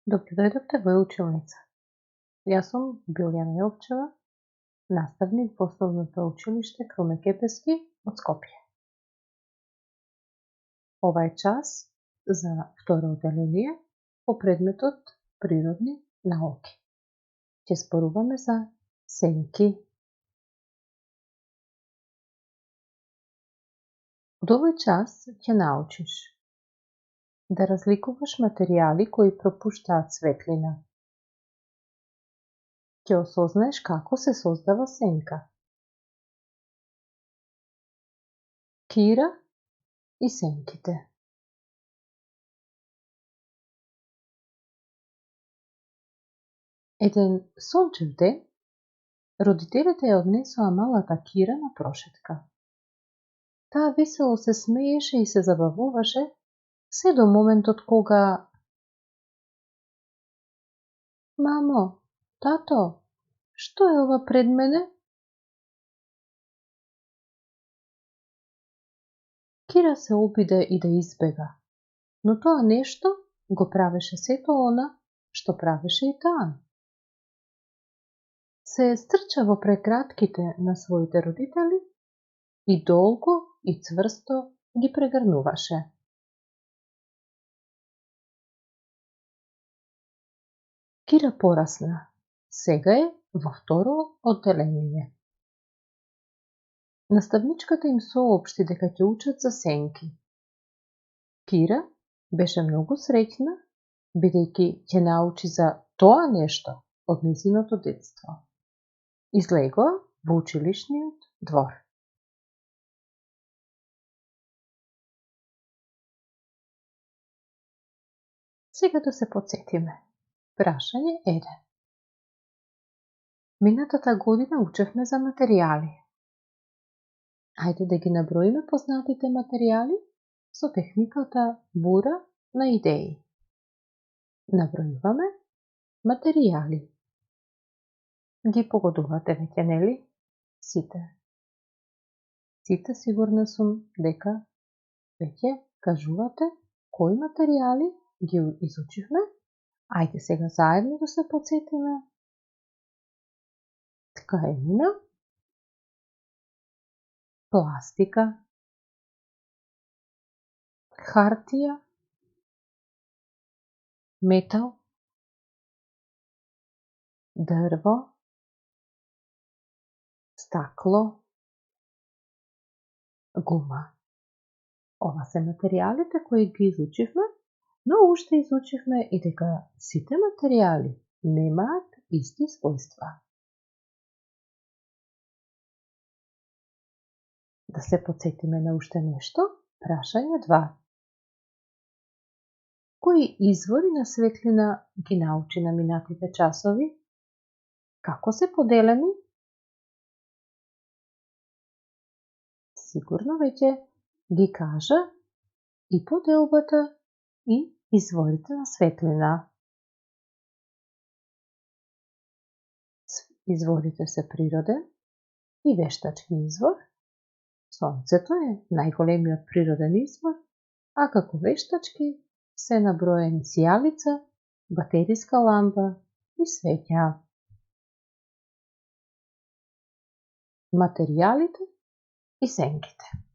Добре дојдовте во училница. Јас сум Билјана Јовчева, наставник во Основното училиште Круме Кепески од Скопје. Ова е час за второ одделение по предметот Природни науки. Ќе зборуваме за сенки. Од овој час ќе научиш да разликуваш материјали кои пропуштаат светлина. Ќе осознаеш како се создава сенка. Кира и сенките. Еден сончев ден, родителите ја однесоа малата Кира на прошетка. Таа весело се смееше и се забавуваше, се до моментот кога... Мамо, тато, што е ова пред мене? Кира се обиде и да избега, но тоа нешто го правеше сето она што правеше и таа. Се стрча во прекратките на своите родители и долго и цврсто ги прегрнуваше. Кира порасна. Сега е во второ одделение. Наставничката им соопшти дека ќе учат за сенки. Кира беше многу среќна, бидејќи ќе научи за тоа нешто од нејзиното детство. Излегоа во училишниот двор. Сега да се потсетиме. Прашање 1. Минатата година учевме за материјали. Ајде да ги наброиме познатите материјали со техниката бура на идеи. Набројуваме материјали. Ги погодувате веќе, нели? Сите. Сите сигурна сум дека веќе кажувате кои материјали ги изучивме. Ајде сега заедно да се потсетиме. Ткаенина, пластика, хартија, метал, дрво, стакло, гума. Ова се материјалите кои ги изучивме, но уште изучивме и дека сите материјали немаат исти својства. Да се потсетиме на уште нешто. Прашање 2. Кои извори на светлина ги научи на минатите часови? Како се поделени? Сигурно веќе ги кажа и поделбата и изворите на светлина. Изворите се природен и вештачки извор. Сонцето е најголемиот природен извор, а како вештачки се наброени сијалица, батериска лампа и свеќа. Материјалите и сенките.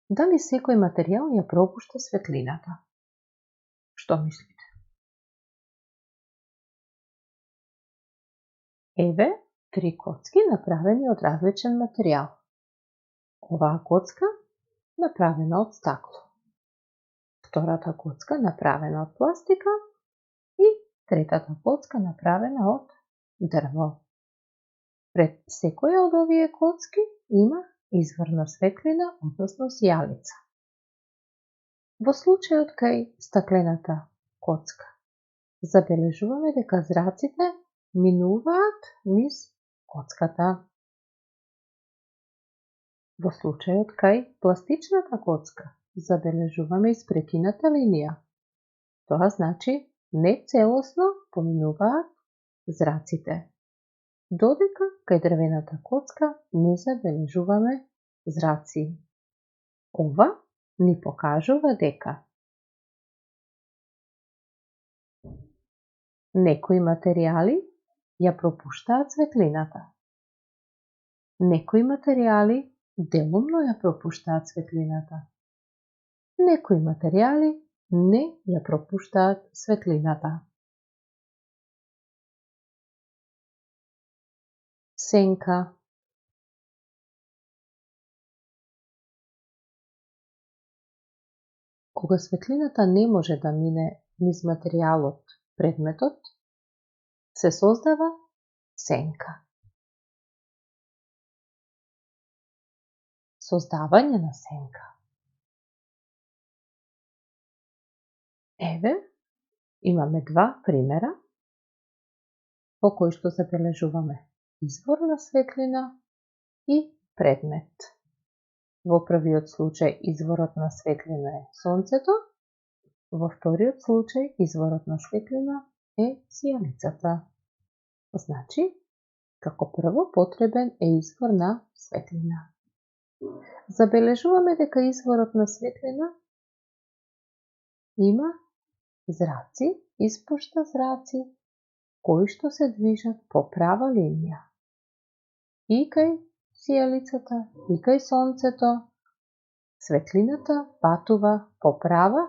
Дали секој материјал ја пропушта светлината? Што мислите? Еве 3 коцки направени од различен материјал. Оваа коцка направена од стакло. Втората коцка направена од пластика и третата коцка направена од дрво. Пред секоја од овие коцки има извор на светлина, односно сијалица. Во случајот кај стаклената коцка забележуваме дека зраците минуваат низ коцката. Во случајот кај пластичната коцка забележуваме испрекината линија. Тоа значи не целосно поминуваат зраците. Додека кај дрвената коцка не забележуваме зраци. Ова ни покажува дека Некои материјали ја пропуштаат светлината. Некои материјали делумно ја пропуштаат светлината. Некои материјали не ја пропуштаат светлината. Сенка. Кога светлината не може да мине низ материјалот, предметот, се создава сенка. Создавање на сенка. Еве, имаме два примера во кои што забележуваме извор на светлина и предмет. Во првиот случај изворот на светлина е сонцето, во вториот случај изворот на светлина е сијалицата. Значи, како прво потребен е извор на светлина. Забележуваме дека изворот на светлина има зраци, испушта зраци, кои што се движат по права линија. И кај сијалицата, и кај сонцето, светлината патува по права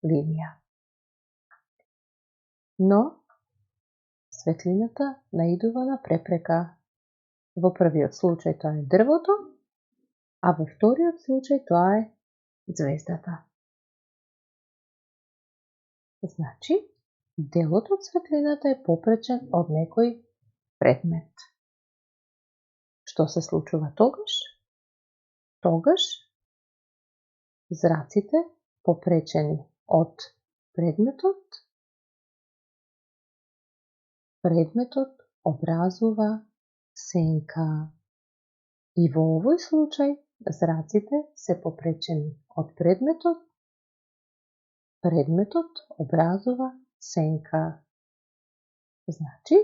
линија. Но, светлината наидува на препрека. Во првиот случај тоа е дрвото, а во вториот случај тоа е ѕвездата. Значи, делот од светлината е попречен од некој предмет. Што се случува тогаш? Тогаш зраците попречени од предметот образува сенка. И во овој случај зраците се попречени од предметот образува сенка. Значи,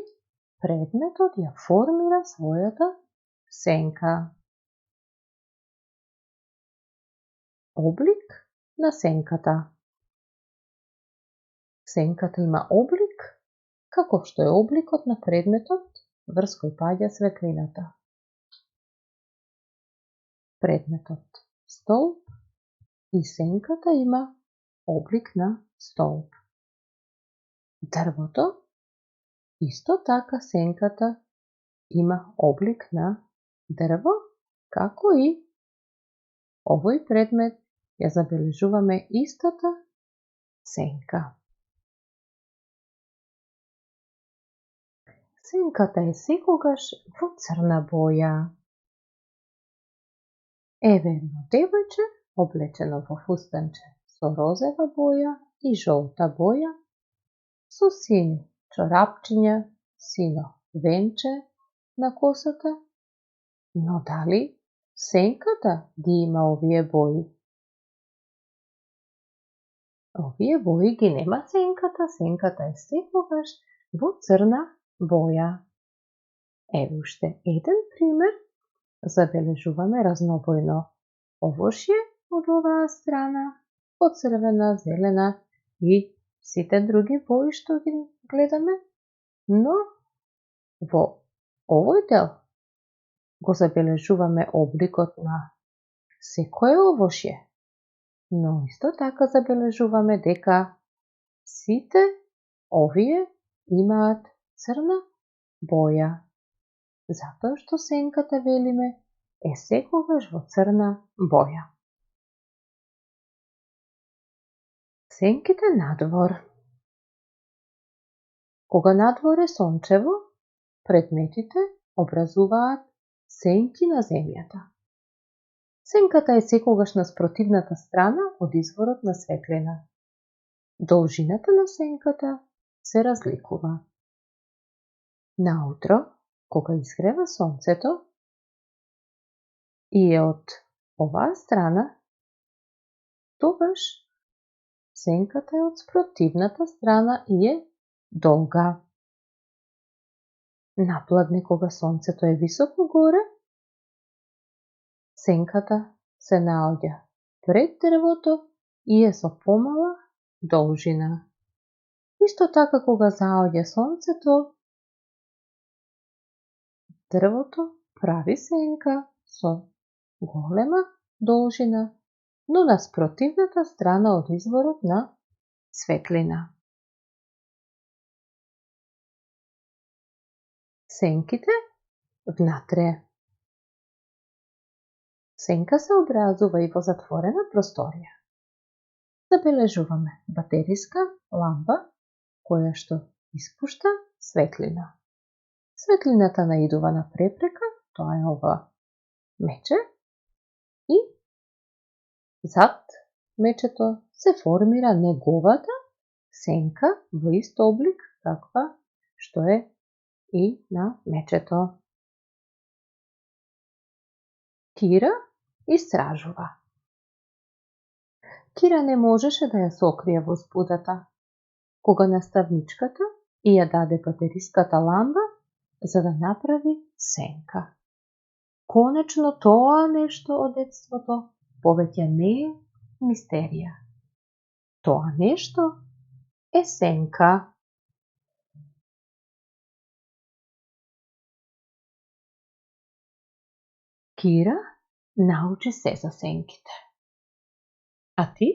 предметот ја формира својата сенка. Облик на сенката. Сенката има облик, каков што е обликот на предметот врз кој паѓа светлината. Предметот столб и сенката има облик на столб. Дрвото, исто така сенката има облик на дрво, како и овој предмет ја забележуваме истата сенка. Сенката е секогаш во црна боја. Еве едно девојче облечено во фустанче со розова боја и жолта боја, со сини чорапчиња, сино венче на косата, но дали сенката ги има овие бои? Овие бои ги нема сенката, сенката е секогаш во црна боја. Еве уште еден пример. Забележуваме разнобојно овошје од оваа страна, поцрвена, зелена и сите други бои што ги гледаме, но во овој дел го забележуваме обликот на секое овошје, но исто така забележуваме дека сите овие имаат црна боја. Затоа што сенката, велиме, е секогаш во црна боја. Сенките надвор. Кога надвор е сончево, предметите образуваат сенки на земјата. Сенката е секогаш на спротивната страна од изворот на светлина. Должината на сенката се разликува. Наутро, кога изгрева сонцето и е од оваа страна, тогаш сенката е од спротивната страна и е долга. Напладне, кога сонцето е високо горе, сенката се наоѓа пред дрвото и е со помала должина. И Исто така кога заоѓа сонцето, дрвото прави сенка со голема должина, но на спротивната страна од изворот на светлина. Сенките внатре. Сенка се образува и во затворена просторија. Забележуваме батериска лампа која што испушта светлина. Светлината наидува на препрека, тоа е ова мече, и зад мечето се формира неговата сенка во ист облик каква што е и на мечето. Кира истражува. Кира не можеше да ја сокрие возбудата, кога наставничката и ја даде батериската ламба за да направи сенка. Конечно тоа нешто од детството повеќе не е мистерија. Тоа нешто е сенка. Кира научи се за сенките. А ти?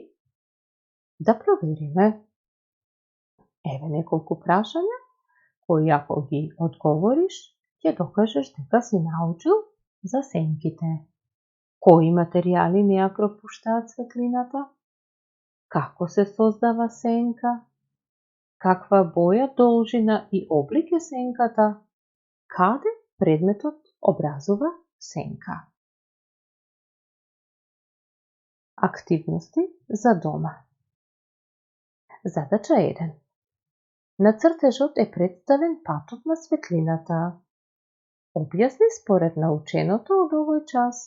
Да провериме. Еве неколку прашања, кои ако ги одговориш, ќе докажеш дека си научил за сенките. Кои материјали не ја пропуштаат светлината? Како се создава сенка? Каква боја, должина и облик е сенката? Каде предметот образува сенка? Активности за дома. Задача 1. На цртежот е представен патот на светлината. Објасни според наученото од овој час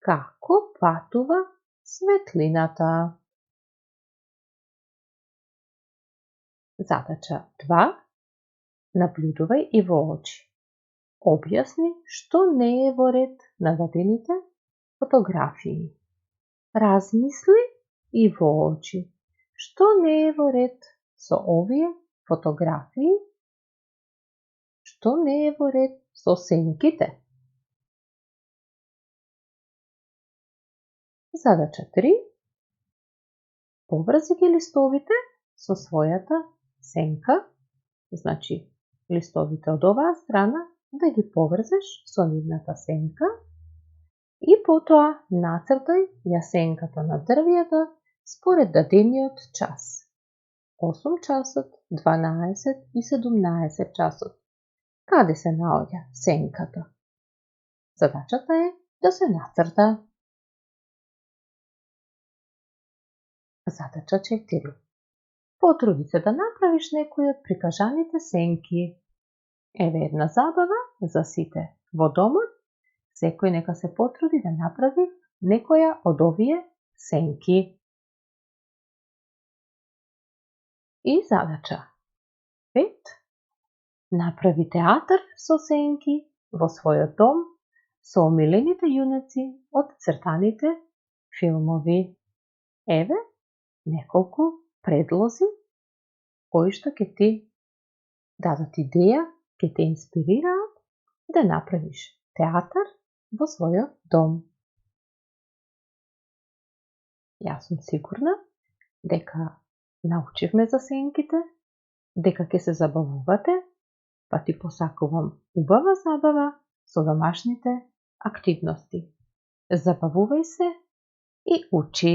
како патува светлината. Задача 2. Наблюдувај и во очи. Објасни што не е во ред на дадените фотографии. Размисли и во очи што не е во ред со овие фотографии, што не е во ред со сенките. Задача 3. Поврзи ги листовите со својата сенка, значи листовите од оваа страна да ги поврзеш со нивната сенка и потоа нацртај ја сенката на дрвјата според дадениот час. 8 часот, 12 и 17 часот. Каде се наоѓа сенката? Задачата е да се нацрта. Задача 4. Потруди се да направиш некој од прикажаните сенки. Еве една забава за сите во домот. Секој нека се потруди да направи некоја од овие сенки. И задача 5. Направи театар со сенки во својот дом со омилените јунаци од цртаните филмови. Еве неколку предлози кои што ќе ти дадат идеја, ќе те инспирираат да направиш театар во својот дом. Јас сум сигурна дека научивме за сенките, дека ќе се забавувате, па ти посакувам убава забава со домашните активности. Забавувај се и учи.